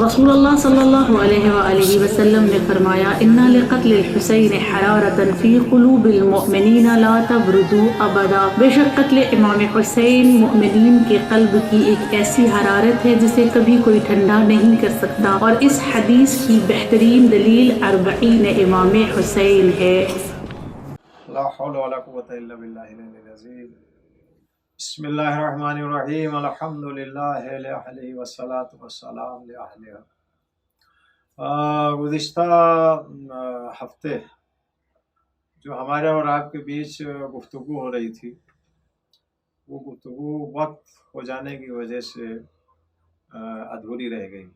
रसूलुल्लाह सल्लल्लाहु अलैहि वसल्लम ने फरमाया, इन्ना लिक़त्लिल हुसैन हरारतन फ़ी क़ुलूबिल मुअमिनीना ला तबरुदू अबदा। बेशक क़त्ल इमाम हुसैन मुअमिनीन के क़ल्ब की एक ऐसी हरारत है जिसे कभी कोई ठंडा नहीं कर सकता। और इस हदीस की बेहतरीन दलील अर्बईन इमाम हुसैन है। ला हौला वला कुव्वता इल्ला बिल्लाहिल अलिय्यिल अज़ीम। बिस्मिल्लाहिर्रहमानिर्रहीम। अल्हम्दुलिल्लाहि ला अहलिही वस्सलातु वस्सलाम ला अहलिहा। गुज़िश्ता हफ्ते जो हमारे और आपके बीच गुफ्तगू हो रही थी, वो गुफ्तगू वक्त हो जाने की वजह से अधूरी रह गई।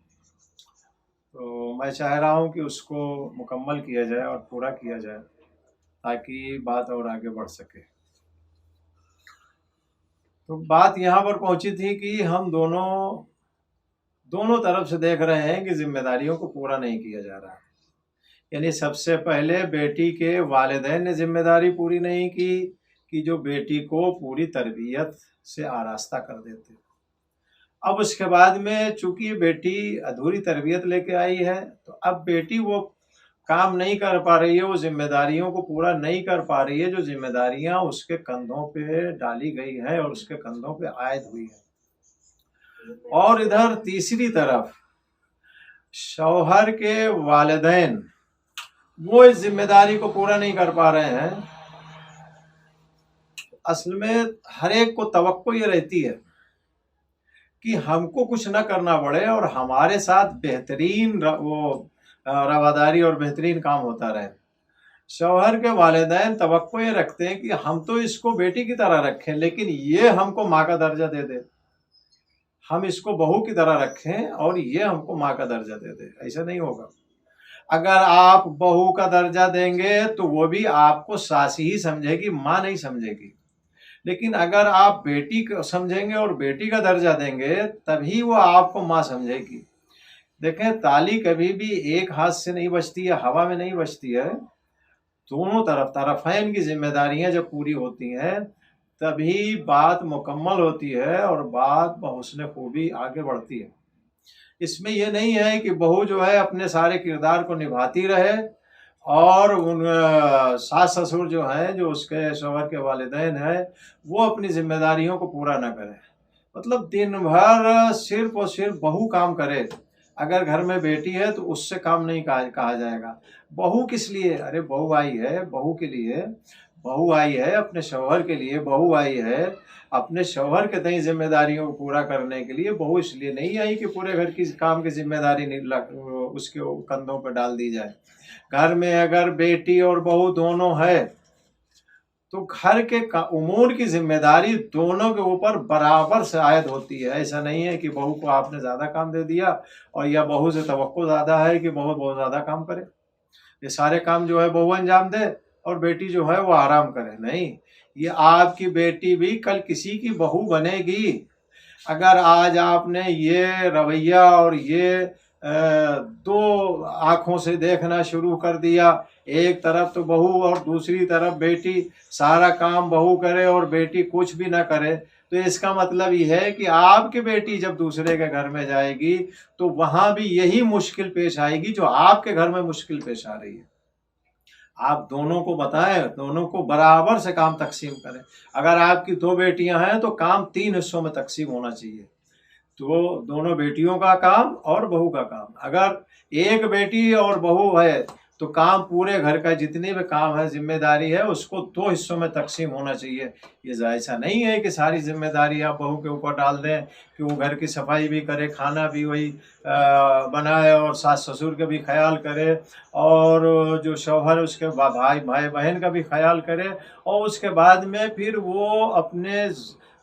तो मैं चाह रहा हूँ कि उसको मुकम्मल किया जाए और पूरा किया जाए ताकि बात और आगे बढ़ सके। तो बात यहाँ पर पहुँची थी कि हम दोनों तरफ से देख रहे हैं कि जिम्मेदारियों को पूरा नहीं किया जा रहा है। यानी सबसे पहले बेटी के वालिदैन ने जिम्मेदारी पूरी नहीं की कि जो बेटी को पूरी तरबियत से आरास्ता कर देते। अब उसके बाद में चूंकि बेटी अधूरी तरबियत लेके आई है, तो अब बेटी वो काम नहीं कर पा रही है, वो जिम्मेदारियों को पूरा नहीं कर पा रही है जो जिम्मेदारियां उसके कंधों पे डाली गई है और उसके कंधों पे आयद हुई है। और इधर तीसरी तरफ शौहर के वालिदैन वो इस जिम्मेदारी को पूरा नहीं कर पा रहे हैं। असल में हर एक को तवक्को ये रहती है कि हमको कुछ न करना पड़े और हमारे साथ बेहतरीन रवादारी और बेहतरीन काम होता रहे। शौहर के वालिदैन तवक्को ये रखते हैं कि हम तो इसको बेटी की तरह रखें, लेकिन ये हमको माँ का दर्जा दे दे, हम इसको बहू की तरह रखें और ये हमको माँ का दर्जा दे दे। ऐसा नहीं होगा। अगर आप बहू का दर्जा देंगे तो वो भी आपको सास ही समझेगी, माँ नहीं समझेगी। लेकिन अगर आप बेटी को समझेंगे और बेटी का दर्जा देंगे तभी वो आपको माँ समझेगी। देखें, ताली कभी भी एक हाथ से नहीं बजती है, हवा में नहीं बजती है। दोनों तरफैन की जिम्मेदारियां जब पूरी होती हैं तभी बात मुकम्मल होती है और बात बहुस्न खूबी आगे बढ़ती है। इसमें यह नहीं है कि बहू जो है अपने सारे किरदार को निभाती रहे और उन सास ससुर जो हैं, जो उसके शौहर के वालिदैन हैं, वो अपनी जिम्मेदारियों को पूरा न करें। मतलब दिन भर सिर्फ और सिर्फ बहू काम करे। अगर घर में बेटी है तो उससे काम नहीं कहा जाएगा। बहू किस लिए? अरे बहू आई है बहू के लिए, बहू आई है अपने शौहर के लिए, बहू आई है अपने शौहर के तय जिम्मेदारियों को पूरा करने के लिए। बहू इसलिए नहीं आई कि पूरे घर की काम की जिम्मेदारी उसके कंधों पर डाल दी जाए। घर में अगर बेटी और बहू दोनों है तो घर के उमूर की जिम्मेदारी दोनों के ऊपर बराबर से आयद होती है। ऐसा नहीं है कि बहू को आपने ज़्यादा काम दे दिया और या बहू से तवक्को ज़्यादा है कि बहू बहुत ज़्यादा काम करे, ये सारे काम जो है बहू अंजाम दे और बेटी जो है वो आराम करे। नहीं, ये आपकी बेटी भी कल किसी की बहू बनेगी। अगर आज आपने ये रवैया और ये दो आँखों से देखना शुरू कर दिया, एक तरफ तो बहू और दूसरी तरफ बेटी, सारा काम बहू करे और बेटी कुछ भी ना करे, तो इसका मतलब ये है कि आपकी बेटी जब दूसरे के घर में जाएगी तो वहां भी यही मुश्किल पेश आएगी जो आपके घर में मुश्किल पेश आ रही है। आप दोनों को बताएं, दोनों को बराबर से काम तकसीम करें। अगर आपकी दो बेटियां हैं तो काम 3 हिस्सों में तकसीम होना चाहिए। तो दोनों बेटियों का काम और बहू का काम। अगर एक बेटी और बहू है तो काम पूरे घर का जितने भी काम है, जिम्मेदारी है, उसको 2 हिस्सों में तकसीम होना चाहिए। ये ऐसा नहीं है कि सारी जिम्मेदारी आप बहू के ऊपर डाल दें कि वो घर की सफाई भी करे, खाना भी वही बनाए और सास ससुर का भी ख्याल करे और जो शौहर उसके भाई बहन का भी ख्याल करे और उसके बाद में फिर वो अपने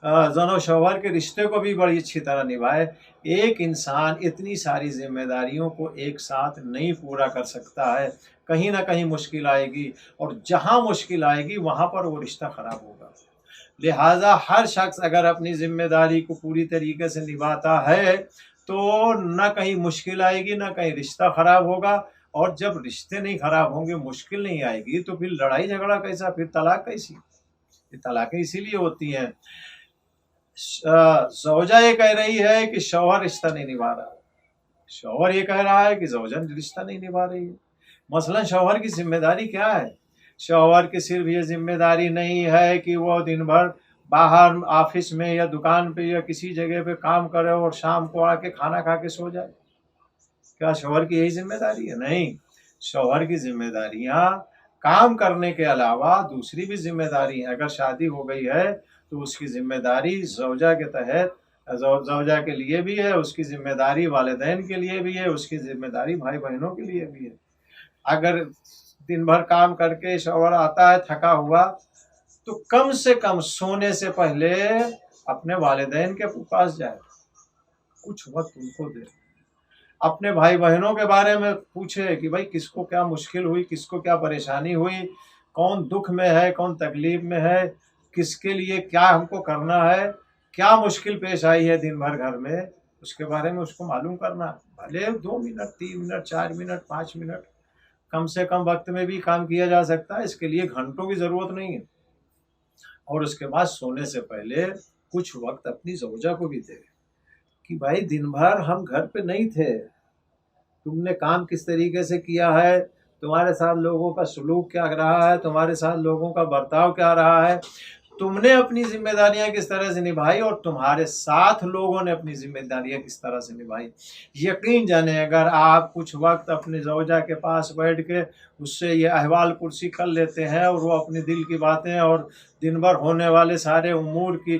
ज़नो शौहर के रिश्ते को भी बड़ी अच्छी तरह निभाए। एक इंसान इतनी सारी जिम्मेदारियों को एक साथ नहीं पूरा कर सकता है, कहीं ना कहीं मुश्किल आएगी और जहाँ मुश्किल आएगी वहाँ पर वो रिश्ता ख़राब होगा। लिहाजा हर शख्स अगर अपनी जिम्मेदारी को पूरी तरीके से निभाता है तो न कहीं मुश्किल आएगी, न कहीं रिश्ता ख़राब होगा। और जब रिश्ते नहीं ख़राब होंगे, मुश्किल नहीं आएगी, तो फिर लड़ाई झगड़ा कैसा, फिर तलाक कैसी? ये तलाक़ें इसीलिए होती हैं। ज़ौजा ये कह रही है कि शौहर रिश्ता नहीं निभा रहा, शौहर ये कह रहा है कि ज़ौजन रिश्ता नहीं निभा रही है। मसलन शौहर की जिम्मेदारी क्या है? शौहर की सिर्फ ये जिम्मेदारी नहीं है कि वो दिन भर बाहर ऑफिस में या दुकान पे या किसी जगह पे काम करे और शाम को आके खाना खा के सो जाए। क्या शौहर की यही जिम्मेदारी है? नहीं, शौहर की जिम्मेदारियां काम करने के अलावा दूसरी भी जिम्मेदारी है। अगर शादी हो गई है तो उसकी जिम्मेदारी ज़ौजा के तहत ज़ौजा के लिए भी है, उसकी जिम्मेदारी वालिदैन के लिए भी है, उसकी जिम्मेदारी भाई बहनों के लिए भी है। अगर दिन भर काम करके शौहर आता है थका हुआ, तो कम से कम सोने से पहले अपने वालिदैन के पास जाए, कुछ वक्त उनको दे, अपने भाई बहनों के बारे में पूछे कि भाई किसको क्या मुश्किल हुई, किसको क्या परेशानी हुई, कौन दुख में है, कौन तकलीफ में है, किसके लिए क्या हमको करना है, क्या मुश्किल पेश आई है दिन भर घर में, उसके बारे में उसको मालूम करना। भले 2 मिनट, 3 मिनट, 4 मिनट, 5 मिनट, कम से कम वक्त में भी काम किया जा सकता है, इसके लिए घंटों की ज़रूरत नहीं है। और उसके बाद सोने से पहले कुछ वक्त अपनी ज़ौजा को भी दे कि भाई दिन भर हम घर पे नहीं थे, तुमने काम किस तरीके से किया है, तुम्हारे साथ लोगों का सलूक क्या रहा है, तुम्हारे साथ लोगों का बर्ताव क्या रहा है, तुमने अपनी जिम्मेदारियां किस तरह से निभाई और तुम्हारे साथ लोगों ने अपनी जिम्मेदारियां किस तरह से निभाई। यकीन जाने अगर आप कुछ वक्त अपने ज़ौजा के पास बैठ के उससे ये अहवाल कुर्सी कर लेते हैं और वो अपनी दिल की बातें और दिन भर होने वाले सारे उमूर की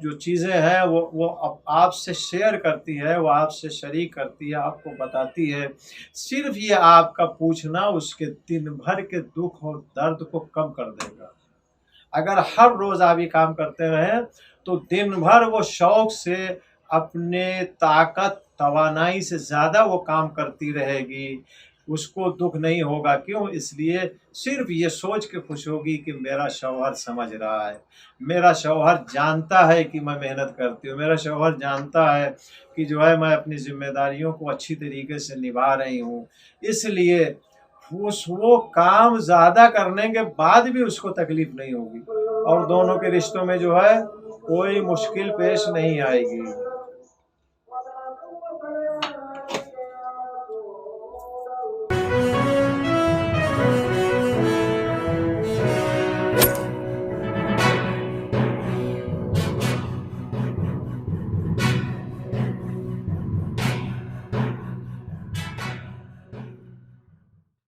जो चीज़ें हैं वो आपसे शेयर करती है, वो आपसे शरीक करती है, आपको बताती है, सिर्फ ये आपका पूछना उसके दिन भर के दुख और दर्द को कम कर देगा। अगर हर रोज आप ये काम करते रहें तो दिन भर वो शौक से अपने ताकत तवानाई से ज़्यादा वो काम करती रहेगी, उसको दुख नहीं होगा। क्यों? इसलिए सिर्फ ये सोच के खुश होगी कि मेरा शौहर समझ रहा है, मेरा शौहर जानता है कि मैं मेहनत करती हूँ, मेरा शौहर जानता है कि जो है मैं अपनी जिम्मेदारियों को अच्छी तरीके से निभा रही हूँ। इसलिए वो काम ज़्यादा करने के बाद भी उसको तकलीफ नहीं होगी और दोनों के रिश्तों में जो है कोई मुश्किल पेश नहीं आएगी।